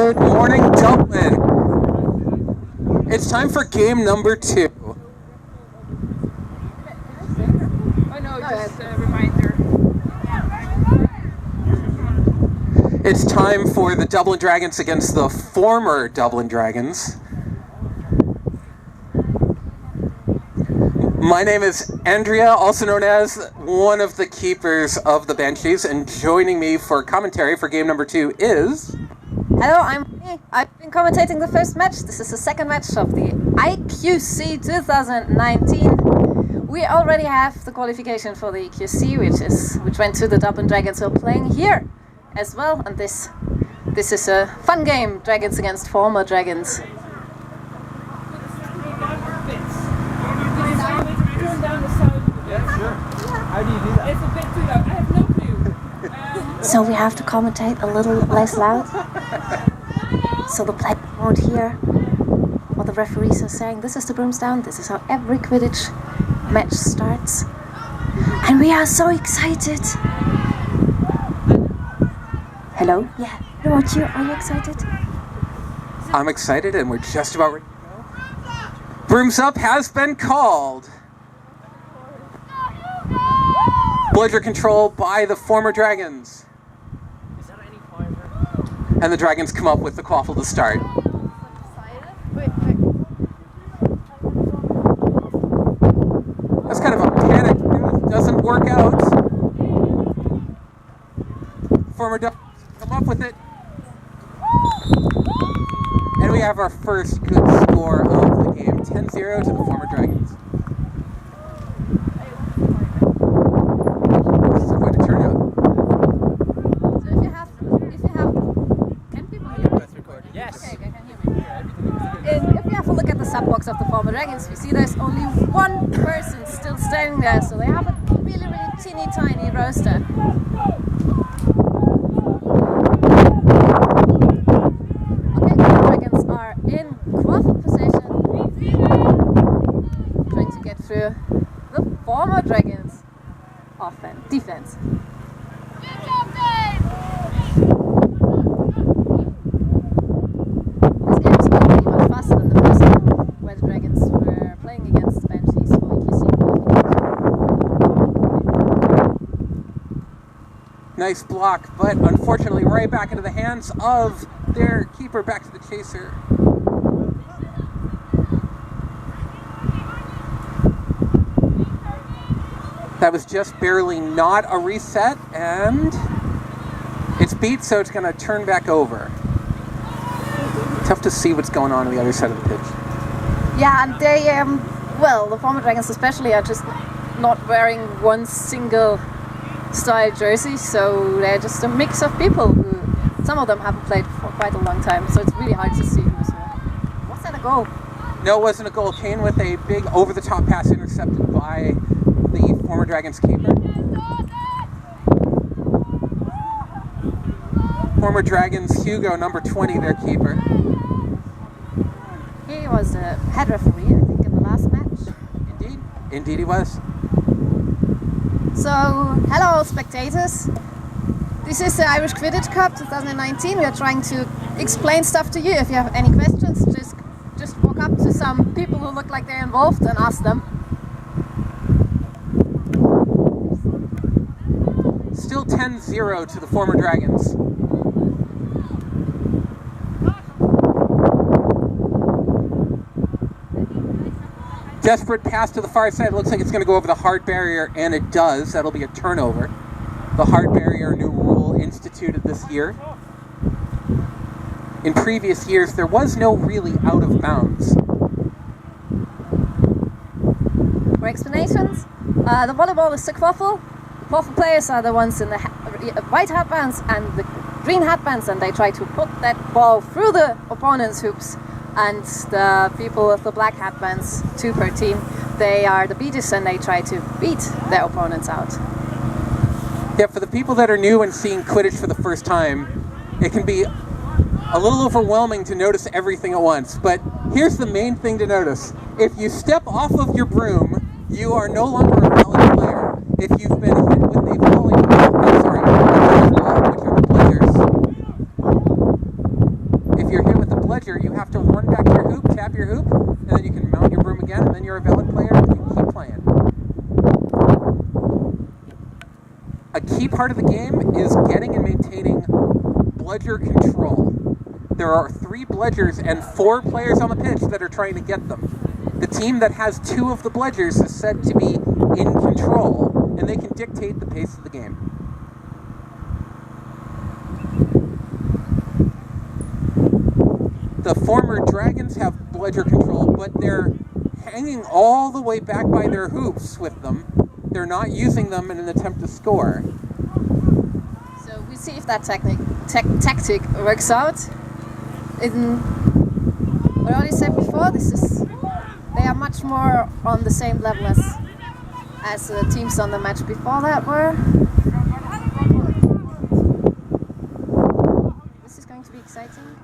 Good morning, Dublin. It's time for game number 2. Oh no, just a reminder. It's time for the Dublin Dragons against the former Dublin Dragons. My name is Andrea, also known as one of the keepers of the Banshees, and joining me for commentary for game number 2 is... Hello, I've been commentating the first match. This is the second match of the IQC 2019. We already have the qualification for the EQC, which went to the Dublin Dragons, who are playing here as well. And this is a fun game, Dragons against former Dragons. How do you do that? It's a bit too loud. I have no clue. So we have to commentate a little less loud, so the players won't hear what the referees are saying. This is the brooms down. This is how every Quidditch match starts. And we are so excited. Hello? Yeah. Are you excited? I'm excited, and we're just about ready to go. Brooms up has been called. Bludger control by the former Dragons. And the Dragons come up with the quaffle to start. That's kind of a panic. It doesn't work out. Former Dragons come up with it. And we have our first good score of the game. 10-0 to the former Dragons. Box of the former Dragons, we see there's only one person still standing there, so they have a really teeny tiny roster. Okay, the Dragons are in quaffle position, trying to get through the former Dragons defense. This game is going to be much faster than the first one, where the Dragons were playing against the Banshees for EQC. Nice block, but unfortunately right back into the hands of their keeper, back to the chaser. That was just barely not a reset, and it's beat, so it's going to turn back over. Tough to see what's going on the other side of the pitch. Yeah, and they, the former Dragons especially are just not wearing one single style jersey, so they're just a mix of people who, some of them haven't played for quite a long time, so it's really hard to see who's who. Was that a goal? No, it wasn't a goal. Kane with a big over-the-top pass intercepted by the former Dragons keeper. Former Dragons Hugo, number 20, their keeper. He was a head referee, I think, in the last match. Indeed he was. So, hello spectators. This is the Irish Quidditch Cup 2019. We are trying to explain stuff to you. If you have any questions, just walk up to some people who look like they're involved and ask them. Still 10-0 to the former Dragons. Desperate pass to the far side. It looks like it's going to go over the hard barrier, and it does. That'll be a turnover. The hard barrier, new rule instituted this year. In previous years, there was no really out of bounds. For explanations, the volleyball is the quaffle. The quaffle players are the ones in the white hatbands and the green hatbands, and they try to put that ball through the opponent's hoops. And the people with the black hatbands, 2 per team, they are the beaters, and they try to beat their opponents out. Yeah, for the people that are new and seeing Quidditch for the first time, it can be a little overwhelming to notice everything at once. But here's the main thing to notice. If you step off of your broom, you are no longer a valid player. If you've been hit with a volleyball, which are the bludgers, if you're a valid player, you can keep playing. A key part of the game is getting and maintaining bludger control. There are 3 bludgers and 4 players on the pitch that are trying to get them. The team that has 2 of the bludgers is said to be in control, and they can dictate the pace of the game. The former Dragons have bludger control, but they're hanging all the way back by their hoops with them. They're not using them in an attempt to score. So we see if that tactic works out. In what I already said before, they are much more on the same level as the teams on the match before that were. This is going to be exciting.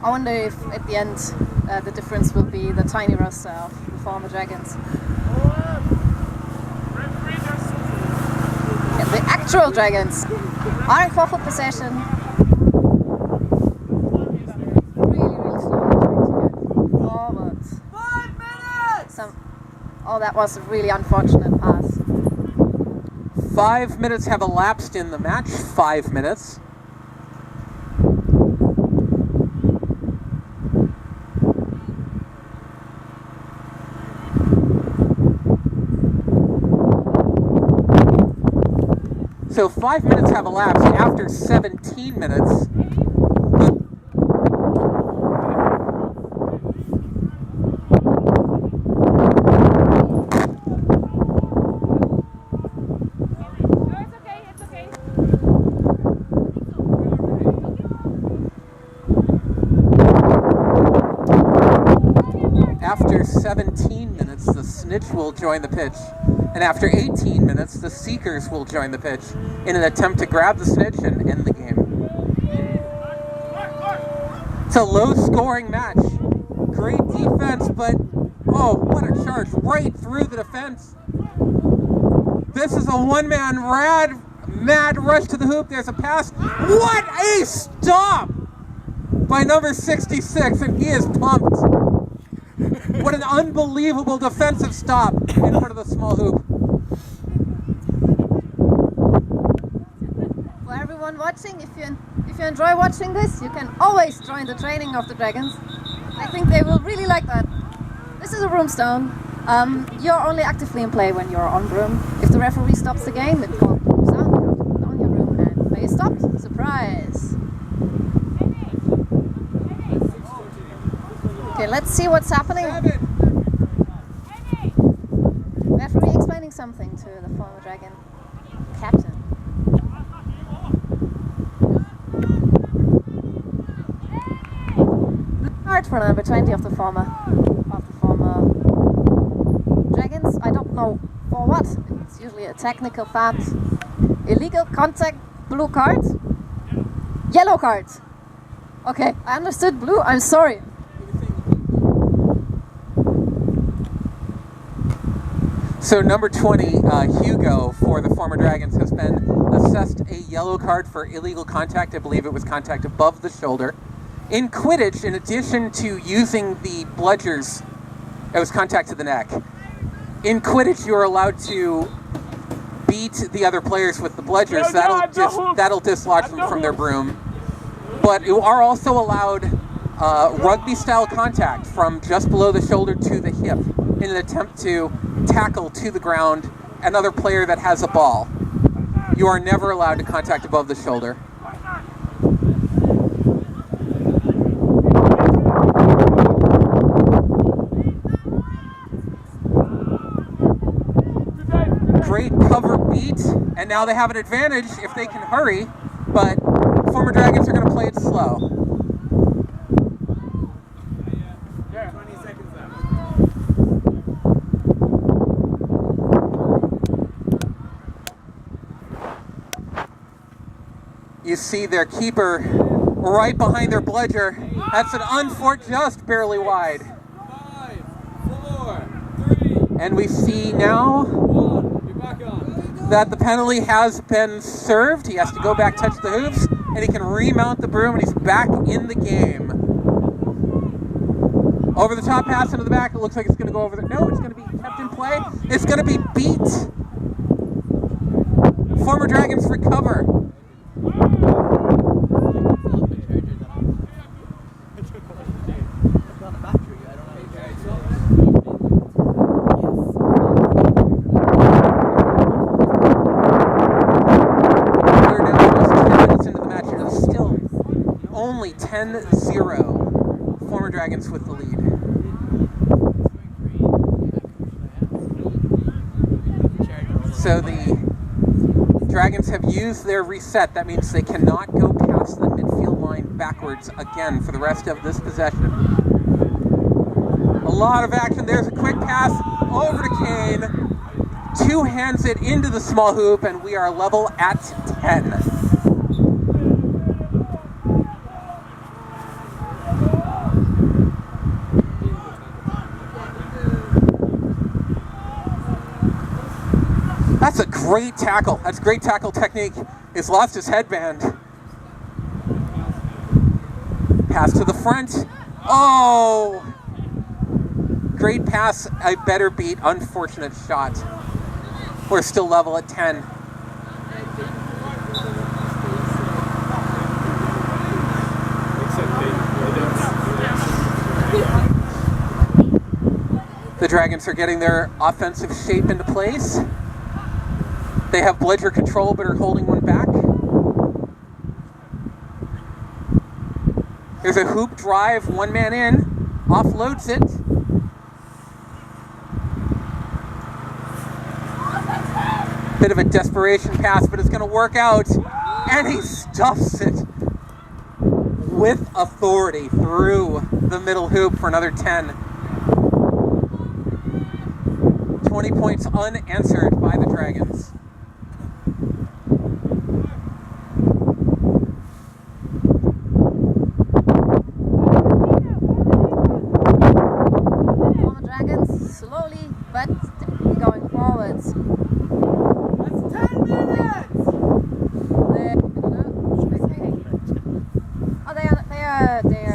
I wonder if at the end the difference will be the tiny roster of the former Dragons. And the actual Dragons are in quaffle possession. Really slowly trying to get forward. 5 minutes! Oh, that was a really unfortunate pass. 5 minutes have elapsed in the match. 5 minutes. So 5 minutes have elapsed after 17 minutes. It's okay. After 17 minutes, the Snitch will join the pitch. And after 18 minutes, the Seekers will join the pitch in an attempt to grab the Snitch and end the game. It's a low-scoring match. Great defense, but oh, what a charge right through the defense. This is a one-man mad rush to the hoop. There's a pass. What a stop by number 66, and he is pumped. What an unbelievable defensive stop in front of the small hoop. For everyone watching, if you enjoy watching this, you can always join the training of the Dragons. I think they will really like that. This is a broomstone. You're only actively in play when you're on broom. If the referee stops the game, it's called broomstone. You have to put down your broom and play stopped. Surprise! Okay, let's see what's happening. Referee explaining something to the former Dragon captain. Blue card for number 20 of the former Dragons. I don't know for what. It's usually a technical foul. Illegal contact. Blue card. Yellow card. Okay, I understood blue. I'm sorry. So number 20, Hugo, for the former Dragons, has been assessed a yellow card for illegal contact. I believe it was contact above the shoulder. In Quidditch, in addition to using the bludgers, it was contact to the neck. In Quidditch, you're allowed to beat the other players with the bludgers. That'll dislodge them from their broom. But you are also allowed rugby-style contact from just below the shoulder to the hip in an attempt to tackle to the ground another player that has a ball. You are never allowed to contact above the shoulder. Great cover beat, and now they have an advantage if they can hurry, but former Dragons are going to play it slow. 20 seconds left. You see their keeper right behind their bludger. That's an unfortunate, just barely wide. 5, 4, 3, And we see now 1. You're back on. that the penalty has been served. He has to go back, touch the hoops, and he can remount the broom, and he's back in the game. Over the top pass into the back. It looks like it's going to go over there. No, it's going to be kept in play. It's going to be beat. Former Dragons recover. We're now almost 10 minutes into the match. It is still only 10-0. Former Dragons with the lead. So the Dragons have used their reset. That means they cannot go past the midfield line backwards again for the rest of this possession. A lot of action. There's a quick pass over to Kane. Two-hands it into the small hoop, and we are level at 10. That's a great tackle. That's great tackle technique. He's lost his headband. Pass to the front. Oh! Great pass, a better beat, unfortunate shot. We're still level at 10. The Dragons are getting their offensive shape into place. They have Bledger control, but are holding one back. There's a hoop drive, one man in, offloads it. Bit of a desperation pass, but it's going to work out. And he stuffs it with authority through the middle hoop for another 10. 20 points unanswered by the Dragons. Slowly but steadily going forwards. That's 10 minutes!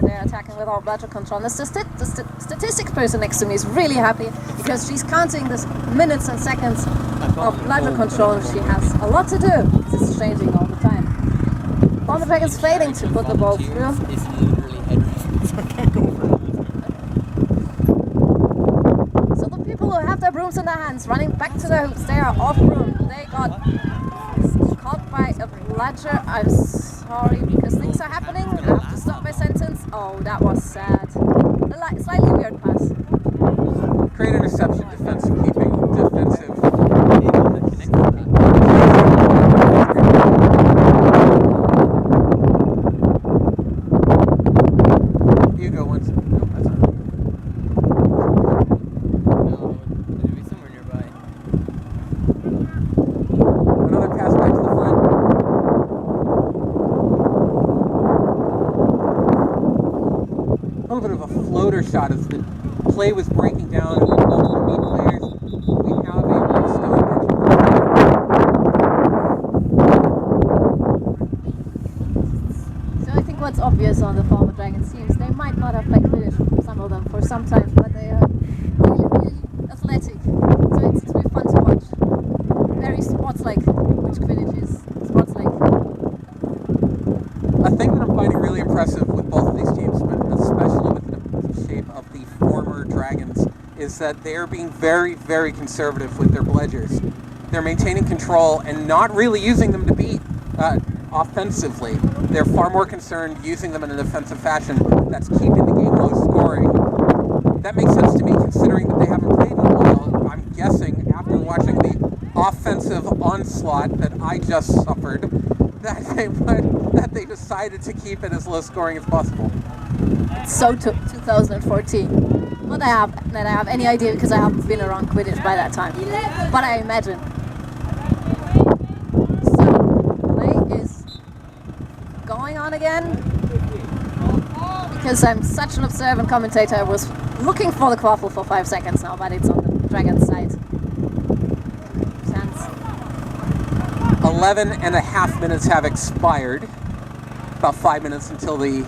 They're attacking with all bladder control. The statistics person next to me is really happy because she's counting the minutes and seconds of bladder control, and she has a lot to do. It's changing all the time. Former Dragons failing to put the ball through. Who have their brooms in their hands, running back to their hoops. They are off broom. They got caught by a bladger. I'm sorry because things are happening. I have to stop my sentence. Oh, that was sad. A slightly weird pass. Great interception, defensive keeping, defensive. You go once. No, that's not. Another pass back to the front. A little bit of a floater shot as the play was breaking down and multiple lead players. We have a stone pitch. So I think what's obvious on the former Dragons teams, they might not have played Quidditch, some of them, for some time, but they are really, really athletic. So it's really fun to watch. Very sports-like, which Quidditch is sports-like. A thing that I'm finding really impressive with both of these teams, but especially with the shape of the former Dragons, is that they're being very, very conservative with their Bledgers. They're maintaining control and not really using them to beat offensively. They're far more concerned using them in a defensive fashion that's keeping the game low scoring. That makes sense to me considering that they haven't played in a while. I'm guessing after watching the offensive onslaught that I just suffered, that they decided to keep it as low scoring as possible. So 2014. Not that I have any idea because I haven't been around Quidditch by that time. But I imagine. So, play is going on again. Because I'm such an observant commentator, I was looking for the quaffle for 5 seconds now, but it's on the Dragon's side. 11 and a half minutes have expired. About 5 minutes until the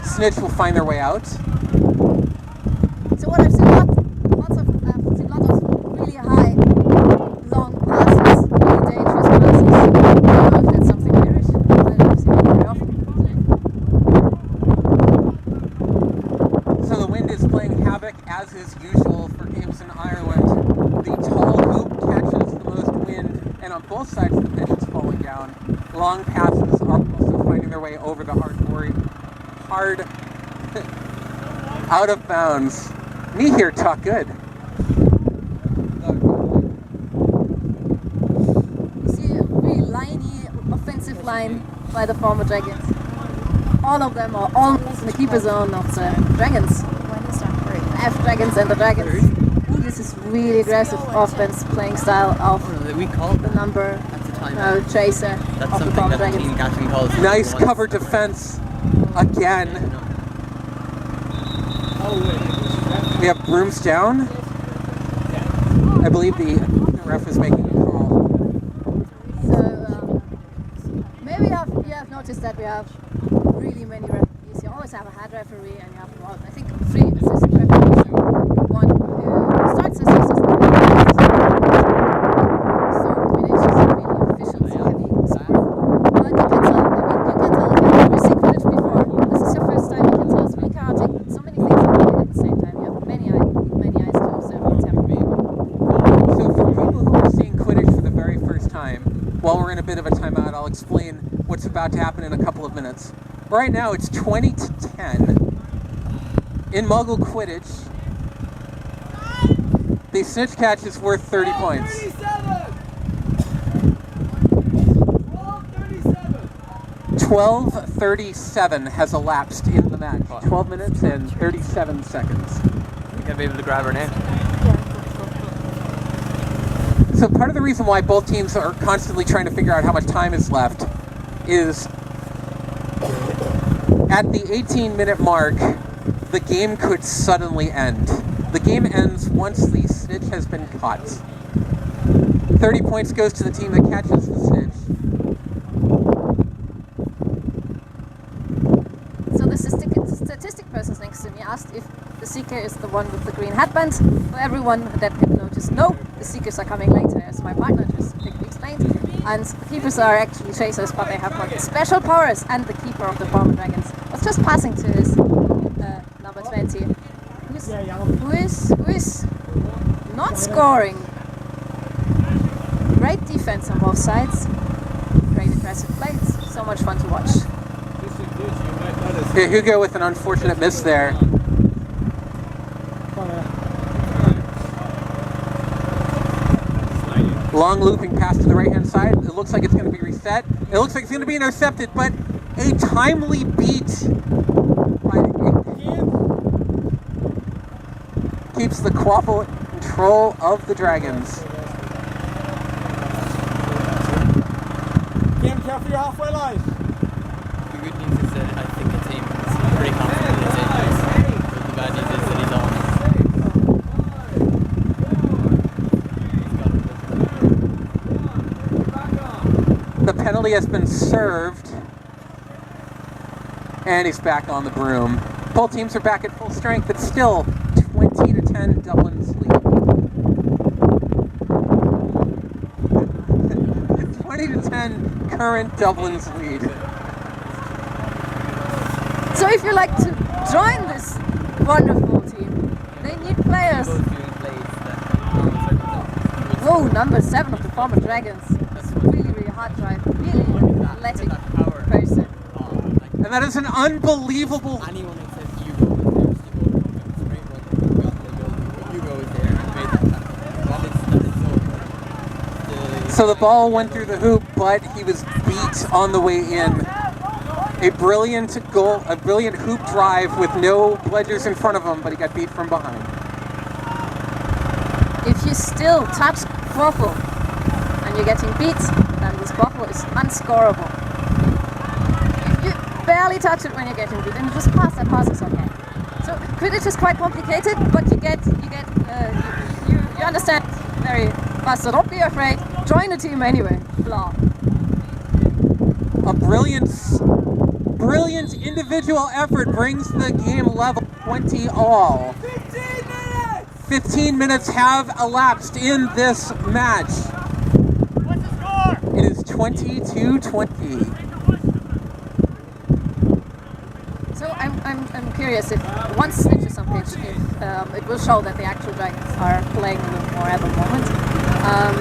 Snitch will find their way out. So what I've seen lots of really high, long passes, really dangerous passes. I don't know if that's something Irish. I don't see it very often. So the wind is playing havoc, as is usual for games in Ireland. The tall hoop catches the most wind, and on both sides of the pitch it's falling down. Long passes are also finding their way over the hard out of bounds. Me here talk good. You see a really liney offensive line by the former Dragons. All of them are almost in the keeper zone of the Dragons. F Dragons and the Dragons. This is really aggressive offense playing style of the number chaser That's of the something former that the Dragons. team captain calls. Nice cover defense again. We have brooms down. I believe the ref is making a call. So maybe you have noticed that we have really many referees. You always have a head referee and you have about, I think, 3 assistant referees. One who starts as assistant referee. So Quidditch is a really efficiency-heavy sport. But you can tell, if you've seen Quidditch before, this is your first time, you can tell it's really chaotic. So many things are happening at the same time. You have many eyes to observe what's happening. So for people who are seeing Quidditch for the very first time, while we're in a bit of a timeout, I'll explain what's about to happen in a couple of minutes. Right now it's 20-10 in Muggle Quidditch. The Snitch catch is worth 30 points. 12:37 has elapsed in the match. 12 minutes and 37 seconds. We gotta be able to grab her now. So part of the reason why both teams are constantly trying to figure out how much time is left is at the 18-minute mark, the game could suddenly end. The game ends once the Snitch has been caught. 30 points goes to the team that catches the Snitch. So the statistic person next to me asked if the Seeker is the one with the green headband. For everyone that can notice, no, the Seekers are coming later, as my partner just explained. And the Keepers are actually chasers, but they have got special powers. And the Keeper of the former Dragons was just passing to his number 20, who is not scoring. Great defense on both sides. Great aggressive play. It's so much fun to watch. Yeah, Hugo with an unfortunate miss there. Long looping pass to the right-hand side. It looks like it's going to be reset. It looks like it's going to be intercepted, but a timely beat keeps the Quaffle in control of the Dragons. Game careful, you're halfway line. The good news is that I think the team is pretty confident in its injuries. But the bad news is that he's on. The penalty has been served, and he's back on the broom. Both teams are back at full strength. It's still 20-10 Dublin's lead. 20-10 current Dublin's lead. So if you like to join this wonderful team, they need players. Oh, number 7 of the former Dragons. That's really hard drive. Really athletic person. And that is an unbelievable... Anyone who says Hugo is there, Hugo is there and made that tackle. So the ball went through the hoop, but he was beat on the way in. A brilliant goal, a brilliant hoop drive with no pledgers in front of him, but he got beat from behind. If you still touch Quaffle and you're getting beat, then this Quaffle is unscorable. If you barely touch it when you're getting beat, then you just pass. That pass is okay. So Quidditch is quite complicated, but you understand very fast. So don't be afraid. Join the team anyway. Blah. A brilliant brilliant individual effort brings the game level 20 all. 15 minutes! 15 minutes have elapsed in this match. What's the score? It is 22-20. So I'm curious if once Snitch is on pitch, if it will show that the actual Dragons are playing a little more at the moment, and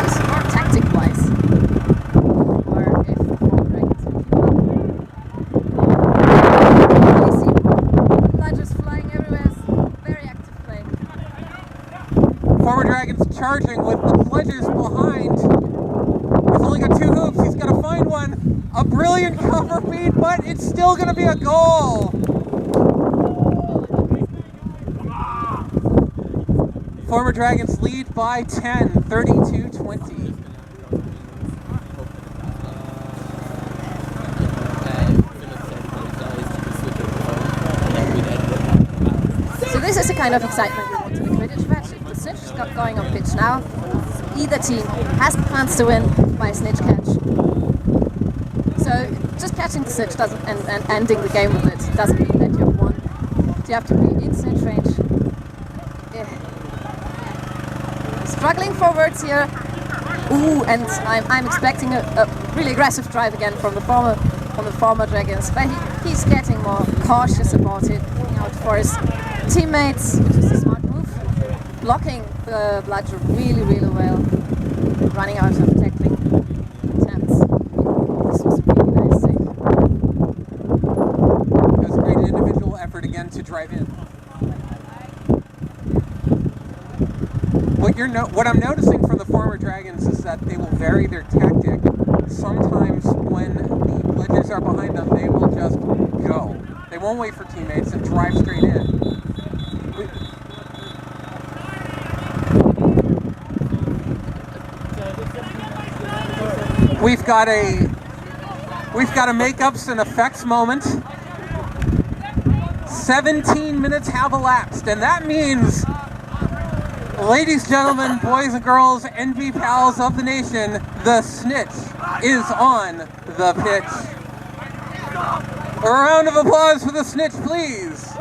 it's more tactic-wise, or if all Dragons will keep up. You see bludgers flying everywhere, it's very active play. Former Dragons charging with the Bludgers behind. He's only got 2 hoops. He's got to find one. A brilliant cover beat, but it's still going to be a goal. Former Dragons lead by 10, 32-20. So this is the kind of excitement we want in the Quidditch match. If the Snitch is going on pitch now, either team has the chance to win by a Snitch catch. So just catching the Snitch doesn't and ending the game with it doesn't mean that you have won. You have to be in Snitch range. Yeah. Struggling forwards here. Ooh, and I'm expecting a really aggressive drive again from the former Dragons, but he's getting more cautious about it, looking out for his teammates, which is a smart move. Blocking the bludger really, really well. Running out of tackling attempts. This was a really nice thing. It was a great individual effort again to drive in. What I'm noticing from the former Dragons is that they will vary their tactic. Sometimes when the Bludgers are behind them, they will just go. They won't wait for teammates and drive straight in. We've got a makeups and effects moment. 17 minutes have elapsed, and that means, ladies, gentlemen, boys and girls, NB pals of the nation, the Snitch is on the pitch. A round of applause for the Snitch, please.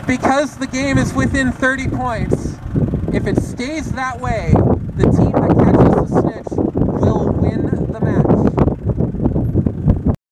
Because the game is within 30 points, if it stays that way, the team that catches